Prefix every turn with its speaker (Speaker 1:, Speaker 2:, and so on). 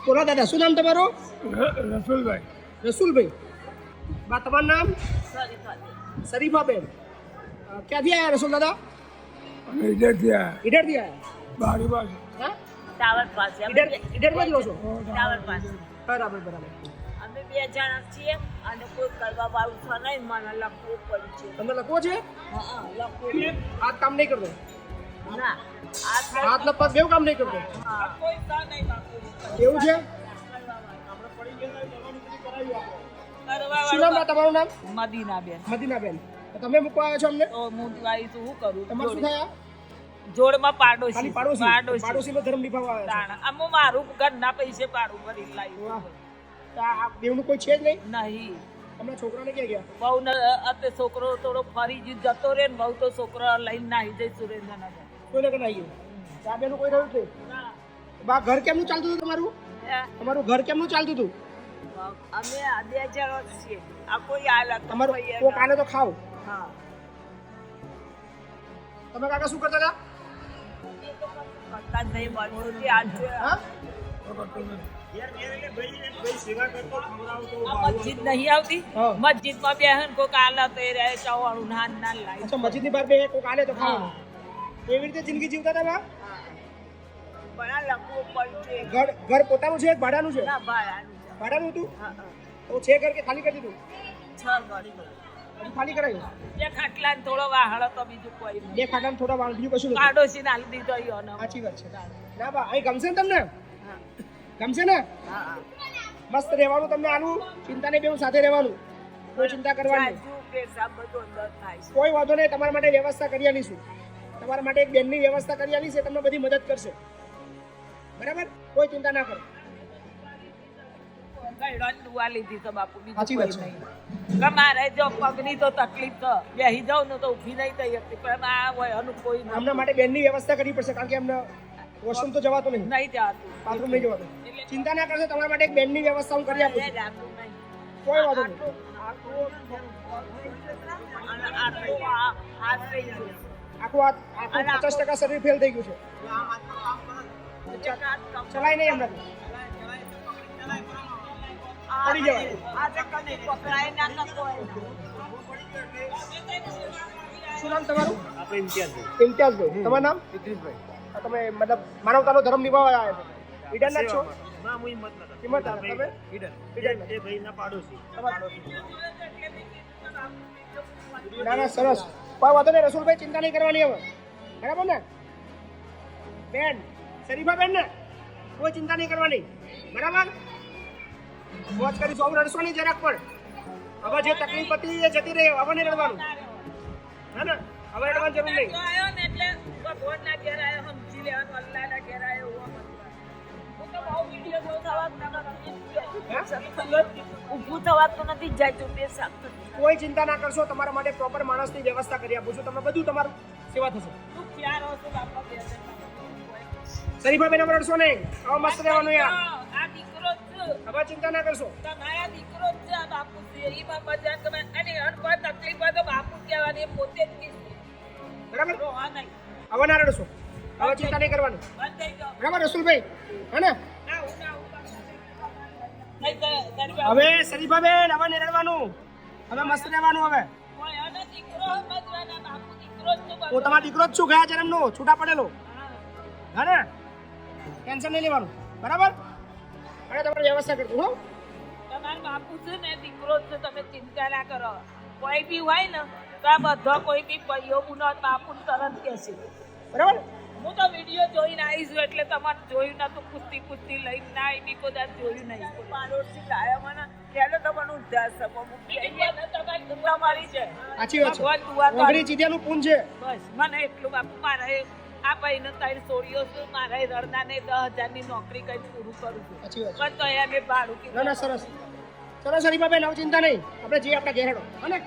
Speaker 1: બોલો દાદા, શું નામ તમારું?
Speaker 2: રસુલભાઈ.
Speaker 1: રસુલભાઈ. બા તમારું નામ? શરીફાબેન. ક્યાંથી આવ્યા રસુલ દાદા?
Speaker 2: અમે ઇધરથી આવ્યા.
Speaker 1: ઈડરથી આવ્યા?
Speaker 2: બારી પાસે.
Speaker 1: હા,
Speaker 3: ટાવર પાસે
Speaker 1: ઈડરમાં જ રહો છો?
Speaker 3: ટાવર પાસે
Speaker 1: બરાબર બરાબર.
Speaker 3: અમે 2 જણા છીએ અને કોઈ કરવા વાળું છે નહીં. મને લખવું પડ્યું છે.
Speaker 1: તમને લખવો છે?
Speaker 3: હા લખવું.
Speaker 1: હાથ કામ નહીં કરતો?
Speaker 3: ના
Speaker 1: હાથ ને પગ બેવ કામ નહીં કરતો?
Speaker 3: હા કોઈ કા નહીં બાપુ.
Speaker 1: એવું છે? શું નામ બા તમારું નામ?
Speaker 3: મદીનાબેન.
Speaker 1: મદીનાબેન. તમે મૂકવા આવ્યા છો અમને?
Speaker 3: તો હું આવી તો શું કરું?
Speaker 1: તમારું શું થયા?
Speaker 3: જોડમાં પાડોશી.
Speaker 1: ખાલી પાડોશી. પાડોશીનો ધર્મ નિભાવવા આવ્યા
Speaker 3: તાણ આમ મારું ઘરના પૈસે પાડું ભરી
Speaker 1: છો?
Speaker 3: લાવી.
Speaker 1: વાહ. તો આ બેવનું કોઈ છે જ નહીં?
Speaker 3: નહીં
Speaker 1: હમણાં છોકરાને ક્યાં ગયા?
Speaker 3: બહુ ને અત્યારે છોકરો થોડો ફરી જતો રહે ને બહુ તો છોકરો લઈને નાહી જાય સુરેન્દ્રનગર.
Speaker 1: કોઈને કે નહીં? આ બેનું કોઈ રહ્યું જ નહીં? બા ઘર કેમનું ચાલતું હતું તમારું? તમારું ઘર કેમનું ચાલતું હતું?
Speaker 3: અમે 2 જણા છીએ. આ કોઈ હાલત
Speaker 1: તમારું કોક આને તો ખાવ.
Speaker 3: હા
Speaker 1: તમે કાકા શું કરતા હતા?
Speaker 3: કરતા જ નહીં મળતું તે આજ
Speaker 1: હા?
Speaker 3: આ મસ્જિદ નહીં આવતી.
Speaker 1: હા.
Speaker 3: મસ્જિદમાં બેહન કોક હાલત એ રહે ચવાણું નાન લાવી.
Speaker 1: અચ્છા, મસ્જિદની બહાર બે કોક આને તો ખાવ. એવી રીતે જિંદગી જીવતા હતા બા?
Speaker 3: પણ આ લખવું પડશે.
Speaker 1: ઘર પોતાનું છે કે ભાડાનું છે?
Speaker 3: ના ભાડાનું છે.
Speaker 1: ભાડાનું હતું?
Speaker 3: હા
Speaker 1: તો છે ઘર કે ખાલી કરી દીધું?
Speaker 3: 6 ગાડી
Speaker 1: હજી ખાલી કરાયું?
Speaker 3: બે ખાટલા ને થોડો વાહળો તો બીજું કોઈ નહીં.
Speaker 1: બે ખાટામાં થોડા વાળ, બીજું કશું નથી.
Speaker 3: પાડોશી ને હાલી દીધો ઈ ઓનો.
Speaker 1: સાચી વાત છે. ના બા, અહીં ગમશે ને તમને?
Speaker 3: હા
Speaker 1: ગમશે ને?
Speaker 3: હા
Speaker 1: મસ્ત રહેવાનું તમને આનું. ચિંતા નહીં, બેવું સાથે રહેવાનું. કોઈ ચિંતા કરવાની નહીં.
Speaker 3: રાજુ પેશાબ બધું અંદર થાય છે.
Speaker 1: કોઈ વાંધો નહીં, તમારા માટે વ્યવસ્થા કરી આલીશું. તમારા માટે એક બેનની વ્યવસ્થા કરી આલી છે, તમને બધી મદદ કરશે. બરાબર? કોઈ ચિંતા ના કરો.
Speaker 3: ગયડો જ દુઆ લીધી છે બાપુ, બીજું
Speaker 1: સાચી
Speaker 3: કોઈ
Speaker 1: વાત છે.
Speaker 3: નહીં. કે મારે જો પગની તો તકલીફ છે, બેસી જાઉં ને તો ઊભી નહીં થઈ શકતી, પણ આ હોય અનુ કોઈ નહીં.
Speaker 1: આમના માટે બેનની વ્યવસ્થા કરવી પડશે, કારણ કે એમને વોશરૂમ તો જવાતો નહીં,
Speaker 3: નહીં જતું.
Speaker 1: બાથરૂમ નહીં જવાતું. ચિંતા ના કરશો, તમારા માટે એક બેનની વ્યવસ્થા હું કરી આપું છું.
Speaker 3: જાતું નહીં.
Speaker 1: કોઈ વાંધો નહીં.
Speaker 3: અને આટલું આ હાથ થઈ ગયું.
Speaker 1: આખું 50% શરીર ફેલ થઈ ગયું છે. ચલાય નહીં હમણાં. પડી જવાય.
Speaker 3: આજે કદી પકડાય ના તો કોઈ
Speaker 1: શું નામ તમારું? ઇમ્તિયાઝભાઈ. તમારું નામ? તમે મતલબ માનવતાનો ધર્મ નિભાવવા આવ્યા છો? ઈડરના જ છો? હિંમતનગર. તમે? ઈડરના. ના ના, સરસ. કોઈ વાંધો નહીં રસુલભાઈ, ચિંતા નહીં કરવાની હવે. બરાબર ને બેન? શરીફા બેન ને? કોઈ ચિંતા નહીં કરવાની. બરાબર? મોજ કરી સૌ રડશો નહીં જરાક પણ. હવે જે તકલીફ હતી એ જતી રહી, હવે નહીં રડવાનું. હા ને? હવે રડવાની જરૂર નહીં.
Speaker 3: આવ્યો ને એટલે ભગવાનના ઘેર આવ્યો, સમજી લેવાનું, અલ્લાહના ઘેર આવ્યો એવો મતલબ. હું તો બહુ વિડીયો જોઉં ઊભું થવાતું નથી, જાય તો પેશાબ થતું.
Speaker 1: કોઈ ચિંતા ના કરશો, તમારા માટે પ્રોપર માણસની વ્યવસ્થા કરી આપું છું. તમે બધું તમારું સેવા થશે.
Speaker 3: તું ક્યાં રહો છો બાપા? બે
Speaker 1: શરીફા બેન, હવે રડશો નહીં. હવે મસ્ત રહેવાનું યાર.
Speaker 3: આ દીકરો જ છે.
Speaker 1: હવે ચિંતા ના કરશો.
Speaker 3: તમારા દીકરો જ છે આ બાપુ છે. એમાં મજા તમે અને કોઈ તકલીફ હોય તો બાપુ કહેવાની, એ પોતે જ કીધું.
Speaker 1: બરાબર?
Speaker 3: રોવા નહીં.
Speaker 1: હવે ના રડશો. હવે ચિંતા નહીં કરવાની.
Speaker 3: બંધ થઈ જાઓ.
Speaker 1: બરાબર રસુલભાઈ? હે ને?
Speaker 3: ના હું નહીં તારી
Speaker 1: હવે શરીફા બેન, હવે નહીં રડવાનું. હવે મસ્ત રહેવાનું. હવે
Speaker 3: કોઈ અને દીકરો સમજવાના, બાપુ દીકરો જ છે.
Speaker 1: હું તમારો દીકરો જ છું, ગયા જન્મનો, છૂટા પડેલો. હા ને? ટેન્શન નહીં લેવાનું. બરાબર? અને તમારી વ્યવસ્થા કરજો. હો,
Speaker 3: તમારા બાપુ છે ને દીકરો જ છે, તમે ચિંતા ના કરો. કોઈ બી હોય ને તો આ બધા કોઈ બી ભાઈઓ મુનો બાપુ તરત કહેશે.
Speaker 1: બરાબર?
Speaker 3: હું તો વિડીયો જોઈને આવીશું એટલે તમારે જોયું નતું. કુસ્તી લઈને ના આવી કોઈ જોયું નહીં. પાડોશી લાયા મને ત્યારે તમને ઉદ્ધાર શકો મૂકી અહીંયા તમારી દુઆ મારી છે.
Speaker 1: સાચી વાત
Speaker 3: ભગવાન
Speaker 1: છે.
Speaker 3: દુઆ કરે.
Speaker 1: ઓગળી ચીડિયાનું પૂન છે.
Speaker 3: બસ મને એટલું બાપુ, મારે આ ભાઈને 3 છોડીઓ છે, મારે રડનાને 10,000ની નોકરી કરી પૂરું કરું છું.
Speaker 1: સાચી વાત છે.
Speaker 3: પણ તો અમે ભાડું કીધું.
Speaker 1: ના ના, સરસ. સરસ શરીફા બેન, હવે ચિંતા નહીં. આપણે જઈએ આપણા ઘેર હેડો. હે ને?